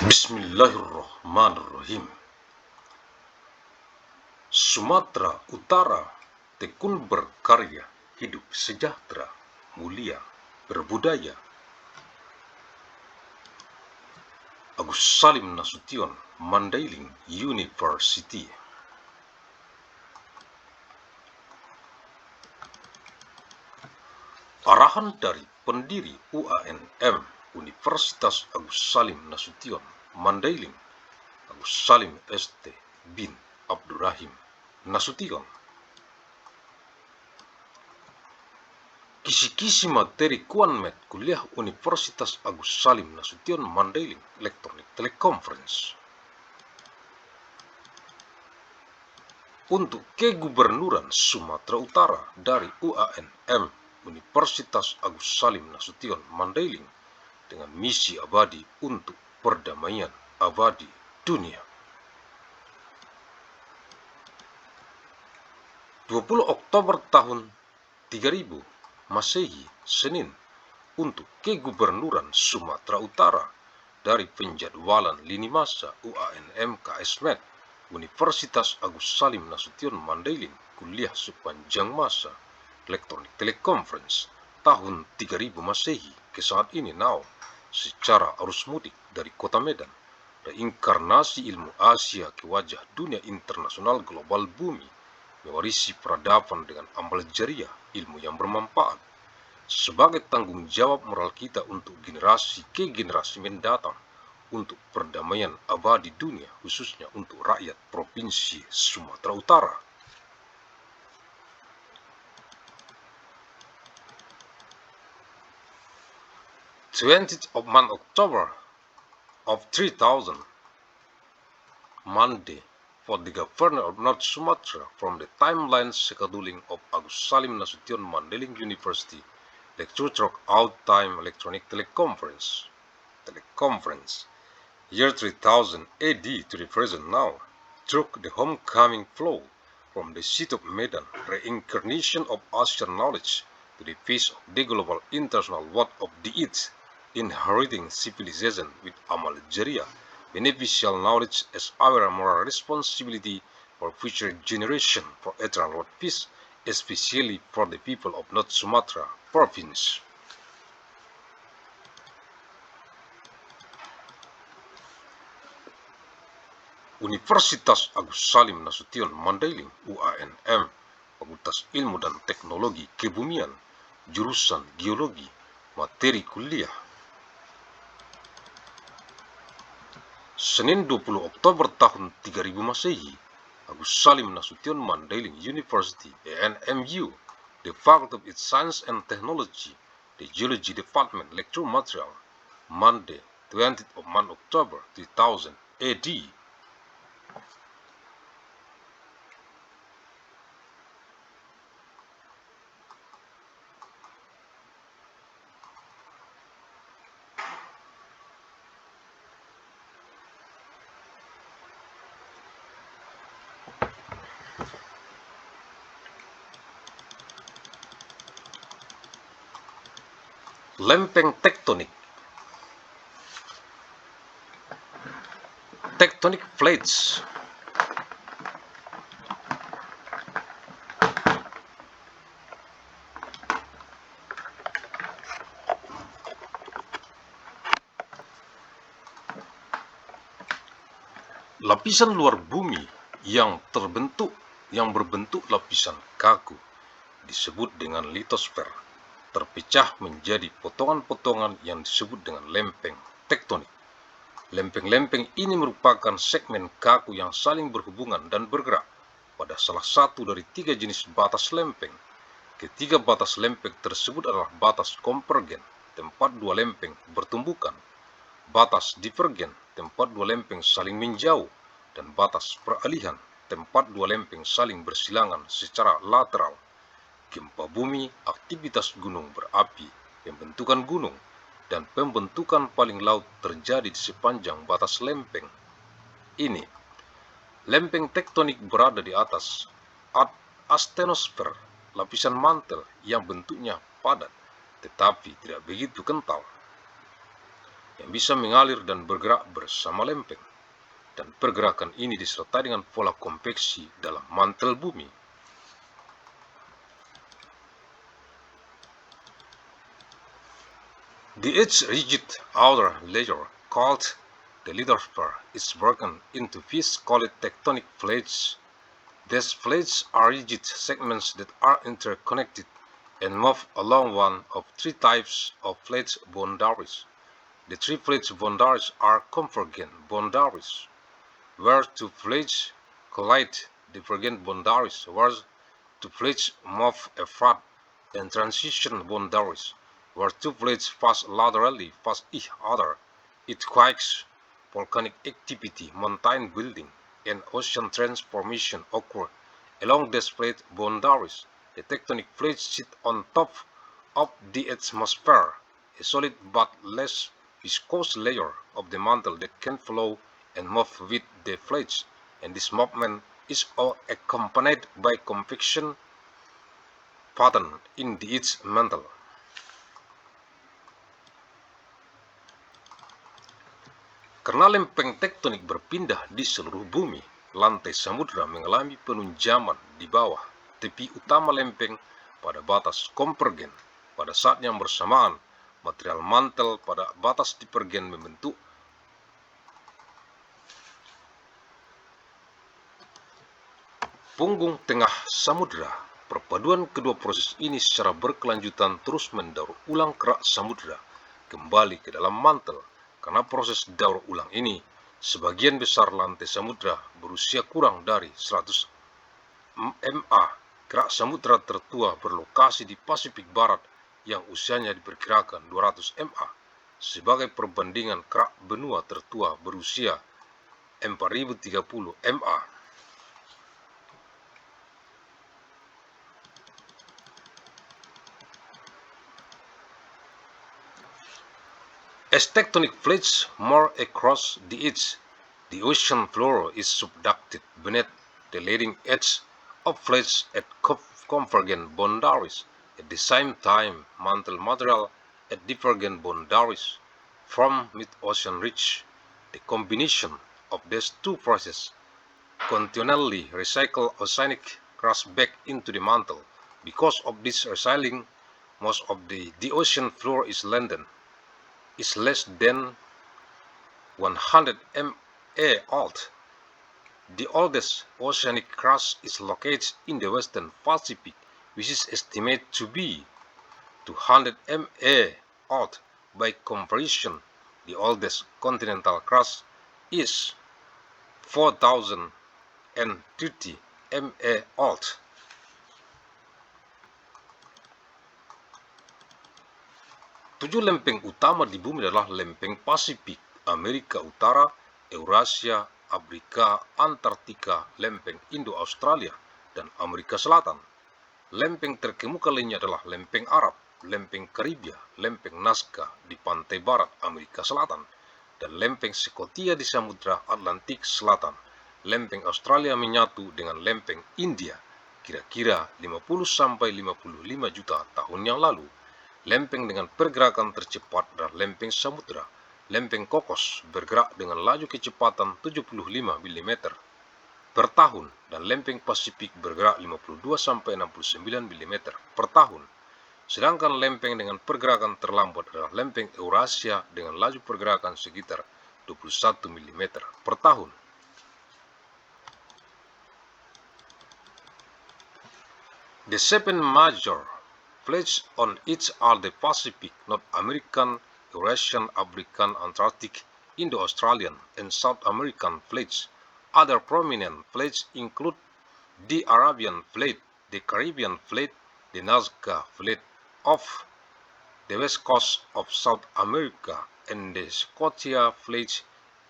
Bismillahirrahmanirrahim. Sumatera Utara tekun berkarya, hidup sejahtera, mulia, berbudaya. Agus Salim Nasution, Mandailing University. Arahan dari pendiri UANM Universitas Agus Salim Nasution, Mandailing, Agus Salim St. bin Abdurrahim Nasution. Kisi-kisi materi Kuanmed Kuliah Universitas Agus Salim Nasution, Mandailing, Elektronik Teleconference. Untuk Kegubernuran Sumatera Utara dari UANM Universitas Agus Salim Nasution, Mandailing, dengan misi abadi untuk perdamaian abadi dunia. 20 Oktober tahun 3000 Masehi, Senin, untuk Kegubernuran Sumatera Utara dari penjadwalan lini masa UANM KSmed Universitas Agus Salim Nasution, Mandailing, kuliah sepanjang masa Elektronik Teleconference tahun 3000 Masehi ke saat ini now secara arus mudik dari kota Medan, reinkarnasi ilmu Asia ke wajah dunia internasional global bumi, mewarisi peradaban dengan amal jariah ilmu yang bermanfaat sebagai tanggung jawab moral kita untuk generasi ke generasi mendatang, untuk perdamaian abadi dunia, khususnya untuk rakyat Provinsi Sumatera Utara. October of 3000, Monday, for the Governor of North Sumatra from the timeline scheduling of Agus Salim Nasution, Mandailing University, lecture truck out time electronic teleconference, year 3000 AD to the present now, took the homecoming flow from the seat of Medan, reincarnation of Asian knowledge to the face of the global international world of the East, inheriting civilization with amal jariah, beneficial knowledge as our moral responsibility for future generation, for eternal world peace, especially for the people of North Sumatra Province. Universitas Agus Salim Nasution, Mandailing, UANM, Fakultas Ilmu dan Teknologi Kebumian, jurusan Geologi, materi kuliah. Senin 20 Oktober tahun 3000 Masehi, Agus Salim Nasution, Mandailing University, ANMU, the Faculty of Science and Technology, the Geology Department, lecture material, Monday, 20th of October 2000 AD. Lempeng tektonik. Tectonic plates. Lapisan luar bumi yang berbentuk lapisan kaku disebut dengan litosfer, terpecah menjadi potongan-potongan yang disebut dengan lempeng tektonik. Lempeng-lempeng ini merupakan segmen kaku yang saling berhubungan dan bergerak pada salah satu dari 3 jenis batas lempeng. Ketiga batas lempeng tersebut adalah batas konvergen, tempat 2 lempeng bertumbukan, batas divergen, tempat 2 lempeng saling menjauh, dan batas peralihan, tempat 2 lempeng saling bersilangan secara lateral. Gempa bumi, aktivitas gunung berapi, pembentukan gunung, dan pembentukan paling laut terjadi di sepanjang batas lempeng ini. Lempeng tektonik berada di atas astenosfer, lapisan mantel yang bentuknya padat tetapi tidak begitu kental. yang bisa mengalir dan bergerak bersama lempeng, dan pergerakan ini disertai dengan pola konveksi dalam mantel bumi. The Earth's rigid outer layer, called the lithosphere, is broken into fish called tectonic plates. These plates are rigid segments that are interconnected and move along one of three types of plate boundaries. The three plate boundaries are convergent boundaries, where two plates collide, divergent boundaries, where two plates move apart, and transition boundaries, where two plates pass laterally past each other. Earthquakes, volcanic activity, mountain building, and ocean transformation occur along these plate boundaries. The tectonic plates sit on top of the atmosphere, a solid but less viscous layer of the mantle that can flow and move with the plates, and this movement is accompanied by convection pattern in its mantle. Karena lempeng tektonik berpindah di seluruh bumi, lantai samudra mengalami penunjaman di bawah tepi utama lempeng pada batas konvergen. Pada saat yang bersamaan, material mantel pada batas divergen membentuk punggung tengah samudra. Perpaduan kedua proses ini secara berkelanjutan terus mendaur ulang kerak samudra kembali ke dalam mantel. Karena proses daur ulang ini, sebagian besar lantai samudra berusia kurang dari 100 MA. Kerak samudra tertua berlokasi di Pasifik Barat yang usianya diperkirakan 200 MA. Sebagai perbandingan, kerak benua tertua berusia 4030 MA. As tectonic plates move across the edge, the ocean floor is subducted beneath the leading edge of plates at convergent boundaries. At the same time, mantle material at divergent boundaries from mid-ocean ridge. The combination of these two processes continually recycle oceanic crust back into the mantle. Because of this recycling, most of the ocean floor is less than 100 MA old. The oldest oceanic crust is located in the Western Pacific, which is estimated to be 200 MA old. By comparison, the oldest continental crust is 4030 MA old. Tujuh lempeng utama di bumi adalah lempeng Pasifik, Amerika Utara, Eurasia, Afrika, Antartika, lempeng Indo-Australia, dan Amerika Selatan. Lempeng terkemuka lainnya adalah lempeng Arab, lempeng Karibia, lempeng Nazca di pantai barat Amerika Selatan, dan lempeng Scotia di Samudra Atlantik Selatan. Lempeng Australia menyatu dengan lempeng India kira-kira 50-55 juta tahun yang lalu. Lempeng dengan pergerakan tercepat adalah lempeng samudra. Lempeng Kokos bergerak dengan laju kecepatan 75 mm per tahun, dan lempeng Pasifik bergerak 52-69 mm per tahun. Sedangkan lempeng dengan pergerakan terlambat adalah lempeng Eurasia dengan laju pergerakan sekitar 21 mm per tahun. The seven major plates on each are the Pacific, North American, Eurasian, African, Antarctic, Indo-Australian, and South American plates. Other prominent plates include the Arabian Plate, the Caribbean Plate, the Nazca Plate of the west coast of South America, and the Scotia Plate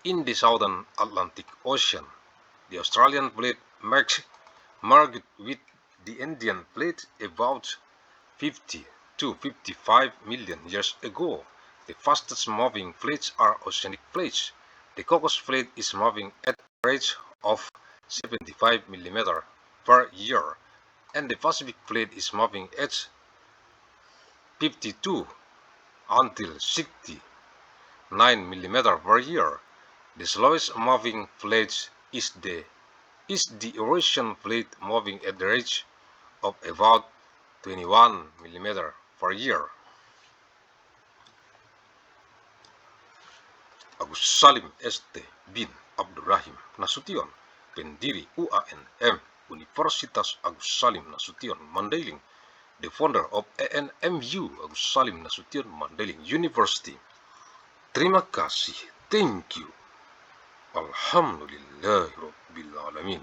in the southern Atlantic Ocean. The Australian Plate merged with the Indian Plate about 50 to 55 million years ago. The fastest moving plates are oceanic plates. The Cocos Plate is moving at a rate of 75 mm per year, and the Pacific Plate is moving at 52 until 60 9 mm per year. The slowest moving plate is the Eurasian plate, moving at the rate of about 21 mm per year. Agus Salim St. bin Abdurrahim Nasution, pendiri UANM, Universitas Agus Salim Nasution Mandailing, the founder of ANMU, Agus Salim Nasution Mandailing University. Terima kasih, thank you. Alhamdulillahirabbil alamin.